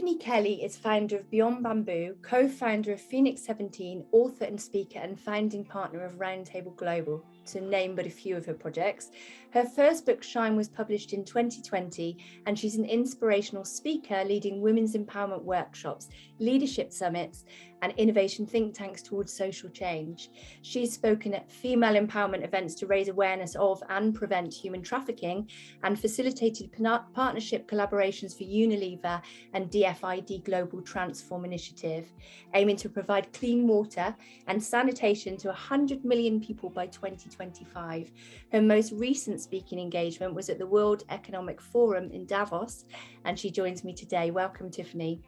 Tiffany Kelly is founder of Beyond Bamboo, co-founder of Phoenix 17, author and speaker, and founding partner of RoundTable Global, to name but a few of her projects. Her first book, Shine, was published in 2020, and she's an inspirational speaker leading women's empowerment workshops, leadership summits, and innovation think tanks towards social change. She's spoken at female empowerment events to raise awareness of and prevent human trafficking, and facilitated partnership collaborations for Unilever and DFiD Global Transform Initiative, aiming to provide clean water and sanitation to 100 million people by 2025. Her most recent speaking engagement was at the World Economic Forum in Davos, and she joins me today. Welcome, Tiffany.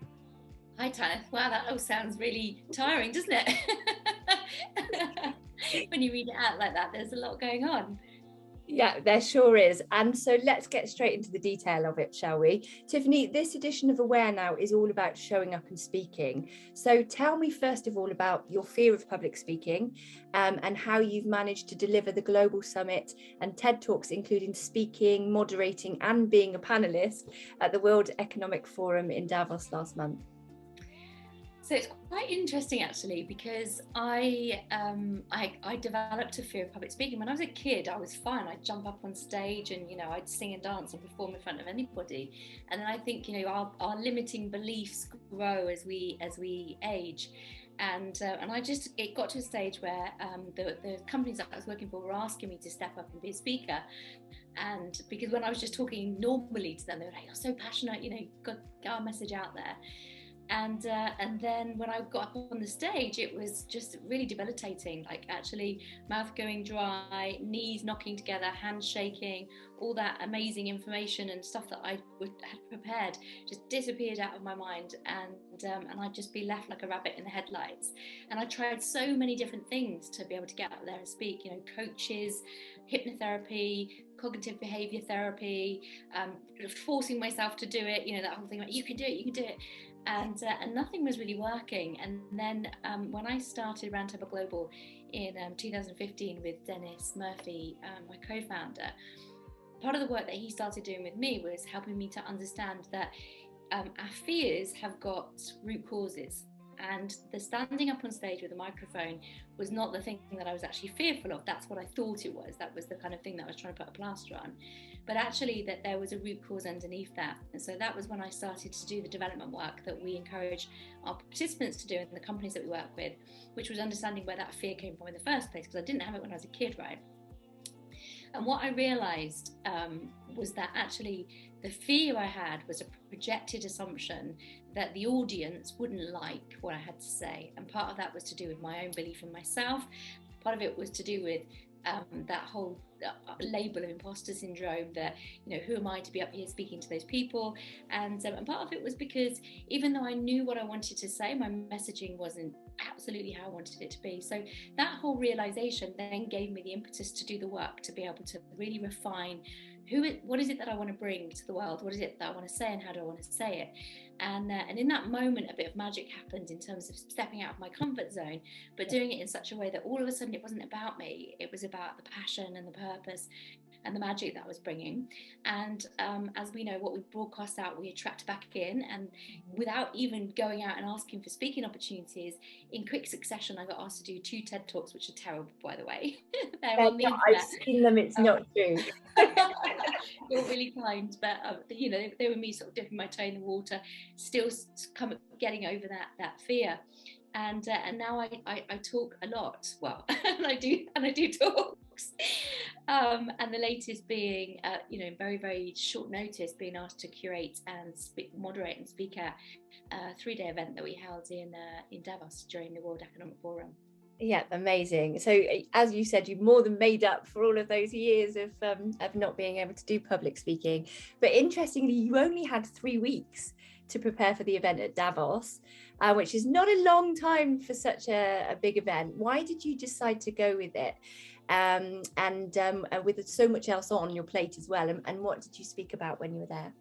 Hi, Tanith. Wow, that all sounds really tiring, doesn't it? When you read it out like that, there's a lot going on. Yeah, there sure is. And so let's get straight into the detail of it, shall we? Tiffany, this edition of AwareNow is all about showing up and speaking. So tell me first of all about your fear of public speaking, and how you've managed to deliver the Global Summit and TED Talks, including speaking, moderating, and being a panelist at the World Economic Forum in Davos last month. So it's quite interesting actually, because I developed a fear of public speaking. When I was a kid, I was fine. I'd jump up on stage and, I'd sing and dance and perform in front of anybody. And then I think, our limiting beliefs grow as we age. And it got to a stage where the companies that I was working for were asking me to step up and be a speaker. And because when I was just talking normally to them, they were like, "You're so passionate, got our message out there." And then when I got up on the stage, it was just really debilitating, like actually mouth going dry, knees knocking together, hands shaking, all that amazing information and stuff that I had prepared just disappeared out of my mind, and I'd just be left like a rabbit in the headlights. And I tried so many different things to be able to get up there and speak, coaches, hypnotherapy, cognitive behavior therapy, forcing myself to do it, that whole thing like, you can do it. And nothing was really working. And then when I started RoundTable Global in 2015 with Dennis Murphy, my co-founder, part of the work that he started doing with me was helping me to understand that our fears have got root causes. And the standing up on stage with a microphone was not the thing that I was actually fearful of. That's what I thought it was. That was the kind of thing that I was trying to put a plaster on. But actually that there was a root cause underneath that. And so that was when I started to do the development work that we encourage our participants to do in the companies that we work with, which was understanding where that fear came from in the first place, because I didn't have it when I was a kid, right? And what I realised was that actually the fear I had was a projected assumption that the audience wouldn't like what I had to say. And part of that was to do with my own belief in myself. Part of it was to do with that whole label of imposter syndrome, that who am I to be up here speaking to those people, and part of it was because even though I knew what I wanted to say, my messaging wasn't absolutely how I wanted it to be. So that whole realization then gave me the impetus to do the work, to be able to really refine what is it that I want to bring to the world, what is it that I want to say, and how do I want to say it. And in that moment, a bit of magic happened in terms of stepping out of my comfort zone, but doing it in such a way that all of a sudden it wasn't about me, it was about the passion and the purpose and the magic that I was bringing. And as we know, what we broadcast out, we attract back in. And without even going out and asking for speaking opportunities, in quick succession, I got asked to do 2 TED Talks, which are terrible, by the way. They're on the internet. I've seen them, it's not true. You're really kind, but they were me sort of dipping my toe in the water, still getting over that fear. And now I talk a lot. Well, and I do talks. And the latest being, very, very short notice, being asked to curate and moderate and speak at a 3-day event that we held in Davos during the World Economic Forum. Yeah, amazing. So as you said, you've more than made up for all of those years of not being able to do public speaking. But interestingly, you only had 3 weeks to prepare for the event at Davos, which is not a long time for such a big event. Why did you decide to go with it? And with so much else on your plate as well? And what did you speak about when you were there?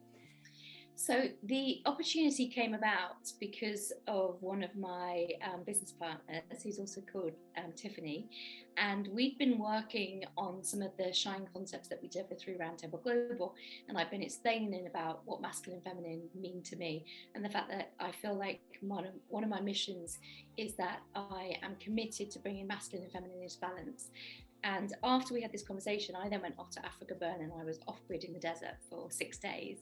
So the opportunity came about because of one of my business partners, who's also called Tiffany, and we've been working on some of the Shine concepts that we deliver through RoundTable Global, and I've been explaining about what masculine and feminine mean to me, and the fact that I feel like one of my missions is that I am committed to bringing masculine and feminine into balance. And after we had this conversation, I then went off to Africa Burn, and I was off-grid in the desert for 6 days.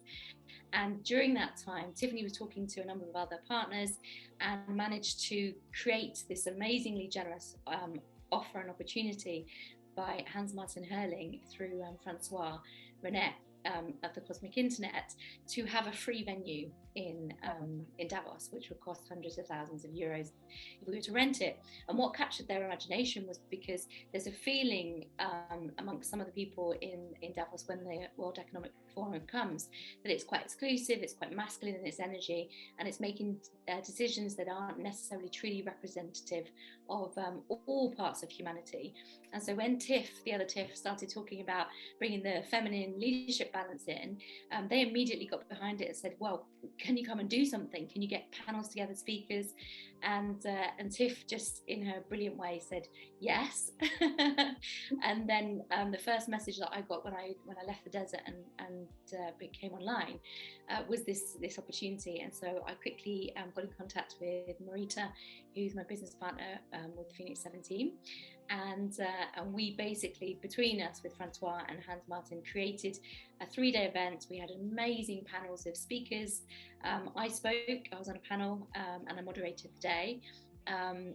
And during that time, Tiffany was talking to a number of other partners and managed to create this amazingly generous offer and opportunity by Hans Martin Herling through Francois Renet of the Cosmic Internet to have a free venue in Davos, which would cost hundreds of thousands of euros if we were to rent it. And what captured their imagination was because there's a feeling amongst some of the people in Davos when the World Economic Forum comes that it's quite exclusive, it's quite masculine in its energy, and it's making decisions that aren't necessarily truly representative of all parts of humanity. And so when the other Tiff, started talking about bringing the feminine leadership balance in, they immediately got behind it and said, well, can you come and do something? Can you get panels together, speakers? And Tiff, just in her brilliant way, said yes. And then the first message that I got when I left the desert and came online was this opportunity. And so I quickly got in contact with Marita, who's my business partner with Phoenix 17. And we basically, between us with Francois and Hans Martin, created a 3-day event. We had amazing panels of speakers. I spoke, I was on a panel, and I moderated the day. And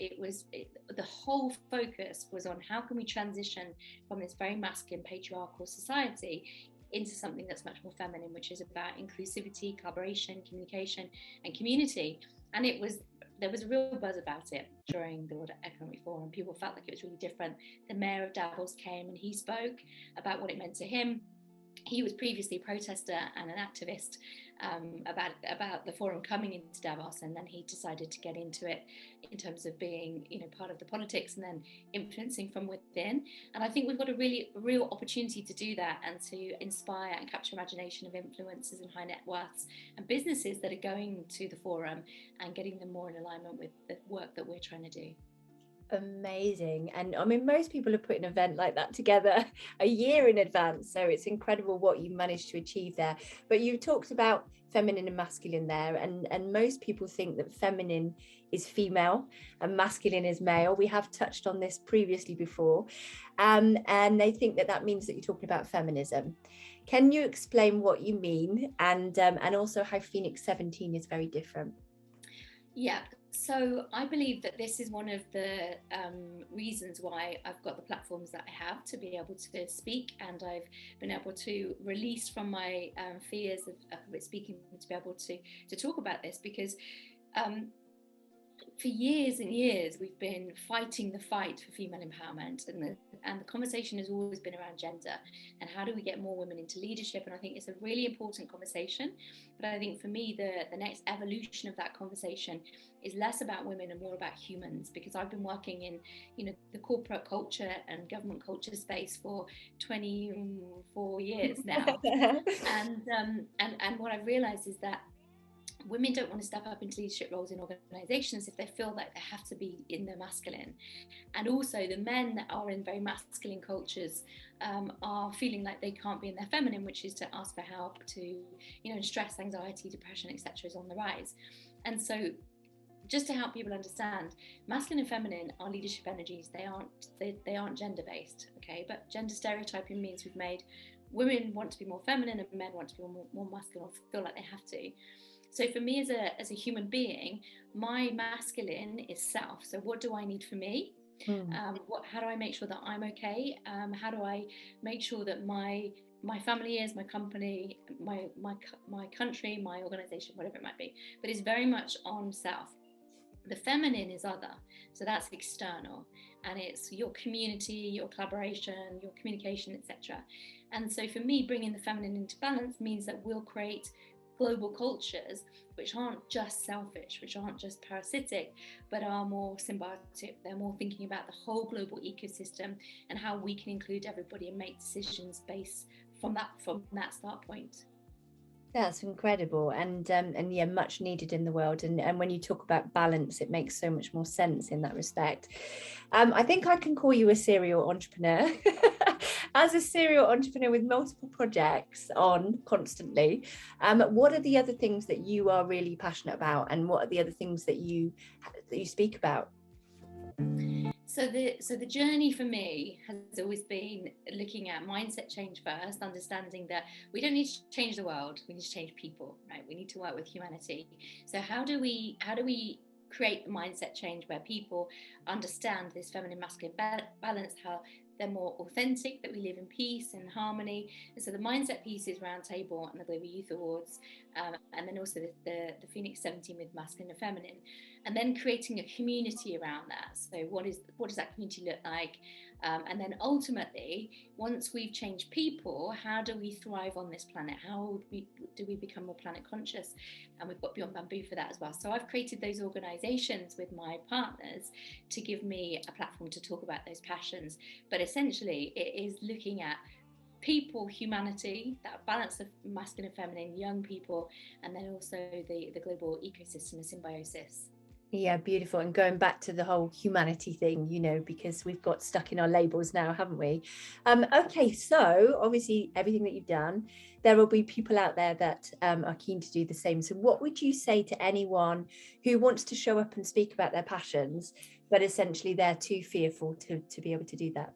the whole focus was on how can we transition from this very masculine patriarchal society into something that's much more feminine, which is about inclusivity, collaboration, communication, and community. And there was a real buzz about it during the World Economic Forum. People felt like it was really different. The mayor of Davos came and he spoke about what it meant to him. He was previously a protester and an activist about the forum coming into Davos, and then he decided to get into it in terms of being, part of the politics and then influencing from within. And I think we've got a real opportunity to do that and to inspire and capture imagination of influencers and high net worths and businesses that are going to the forum and getting them more in alignment with the work that we're trying to do. Amazing. And I mean, most people are putting an event like that together a year in advance, so it's incredible what you managed to achieve there. But you talked about feminine and masculine there, and most people think that feminine is female and masculine is male. We have touched on this previously before, and they think that means that you're talking about feminism. Can you explain what you mean, and also how Phoenix 17 is very different? Yeah. So I believe that this is one of the reasons why I've got the platforms that I have to be able to speak, and I've been able to release from my fears of speaking, to be able to talk about this, because for years and years we've been fighting the fight for female empowerment, and the conversation has always been around gender and how do we get more women into leadership. And I think it's a really important conversation, but I think for me the next evolution of that conversation is less about women and more about humans, because I've been working in the corporate culture and government culture space for 24 years now. and what I've realized is that women don't want to step up into leadership roles in organizations if they feel like they have to be in their masculine. And also the men that are in very masculine cultures are feeling like they can't be in their feminine, which is to ask for help, to, stress, anxiety, depression, etc. is on the rise. And so just to help people understand, masculine and feminine are leadership energies. They aren't gender based, okay? But gender stereotyping means we've made women want to be more feminine and men want to be more masculine, or feel like they have to. So for me as a human being, my masculine is self. So what do I need for me? How do I make sure that I'm okay? How do I make sure that my family is, my company, my country, my organization, whatever it might be. But it's very much on self. The feminine is other, so that's external, and it's your community, your collaboration, your communication, etc. And so for me, bringing the feminine into balance means that we'll create global cultures which aren't just selfish, which aren't just parasitic, but are more symbiotic. They're more thinking about the whole global ecosystem and how we can include everybody and make decisions based from that start point. That's incredible, and yeah, much needed in the world. And when you talk about balance, it makes so much more sense in that respect. I think I can call you a serial entrepreneur. As a serial entrepreneur with multiple projects on constantly, what are the other things that you are really passionate about, and what are the other things that you speak about? So the journey for me has always been looking at mindset change first, understanding that we don't need to change the world, we need to change people, right? We need to work with humanity. So how do we create a mindset change where people understand this feminine masculine balance, how they're more authentic, that we live in peace and harmony? And so the mindset piece is RoundTable and the Global Youth Awards, and then also the Phoenix 17 with masculine and feminine, and then creating a community around that. So what does that community look like? And then ultimately, once we've changed people, how do we thrive on this planet? How do we become more planet conscious? And we've got Beyond Bamboo for that as well. So I've created those organisations with my partners to give me a platform to talk about those passions. But essentially, it is looking at people, humanity, that balance of masculine and feminine, young people, and then also the global ecosystem of symbiosis. Yeah, beautiful. And going back to the whole humanity thing, because we've got stuck in our labels now, haven't we? Okay, so obviously everything that you've done, there will be people out there that are keen to do the same. So what would you say to anyone who wants to show up and speak about their passions, but essentially they're too fearful to be able to do that?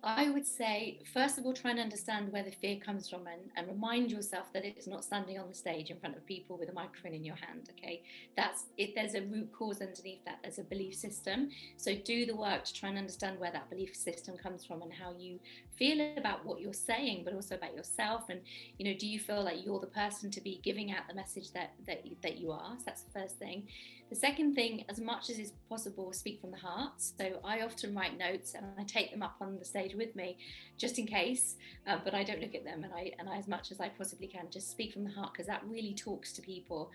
I would say, first of all, try and understand where the fear comes from, and remind yourself that it's not standing on the stage in front of people with a microphone in your hand, okay? That's it. There's a root cause underneath that. There's a belief system. So do the work to try and understand where that belief system comes from and how you feel about what you're saying, but also about yourself. And, do you feel like you're the person to be giving out the message that you are? So that's the first thing. The second thing, as much as is possible, speak from the heart. So I often write notes and I take them up on the stage with me, just in case, but I don't look at them, and I as much as I possibly can, just speak from the heart, because that really talks to people.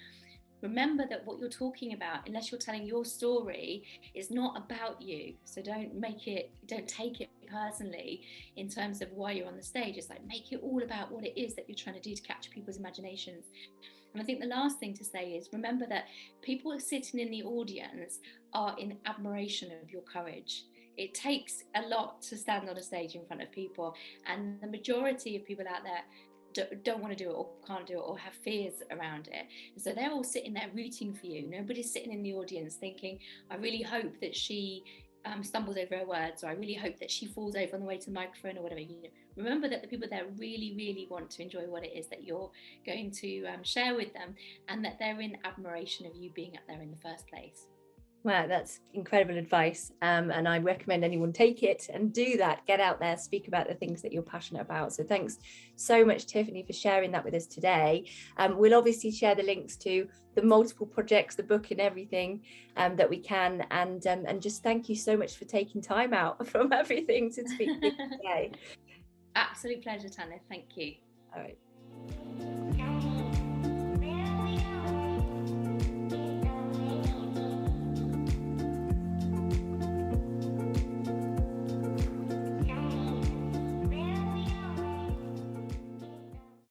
Remember that what you're talking about, unless you're telling your story, is not about you. So don't take it personally in terms of why you're on the stage. It's like, make it all about what it is that you're trying to do to capture people's imaginations. And I think the last thing to say is, remember that people sitting in the audience are in admiration of your courage. It takes a lot to stand on a stage in front of people, and the majority of people out there don't want to do it, or can't do it, or have fears around it. And so they're all sitting there rooting for you. Nobody's sitting in the audience thinking, I really hope that she stumbles over her words, or I really hope that she falls over on the way to the microphone, or whatever. Remember that the people there really, really want to enjoy what it is that you're going to share with them, and that they're in admiration of you being up there in the first place. Wow, that's incredible advice. And I recommend anyone take it and do that. Get out there, speak about the things that you're passionate about. So thanks so much, Tiffany, for sharing that with us today. We'll obviously share the links to the multiple projects, the book, and everything that we can. And just thank you so much for taking time out from everything to speak to us today. Absolute pleasure, Tanith. Thank you. All right.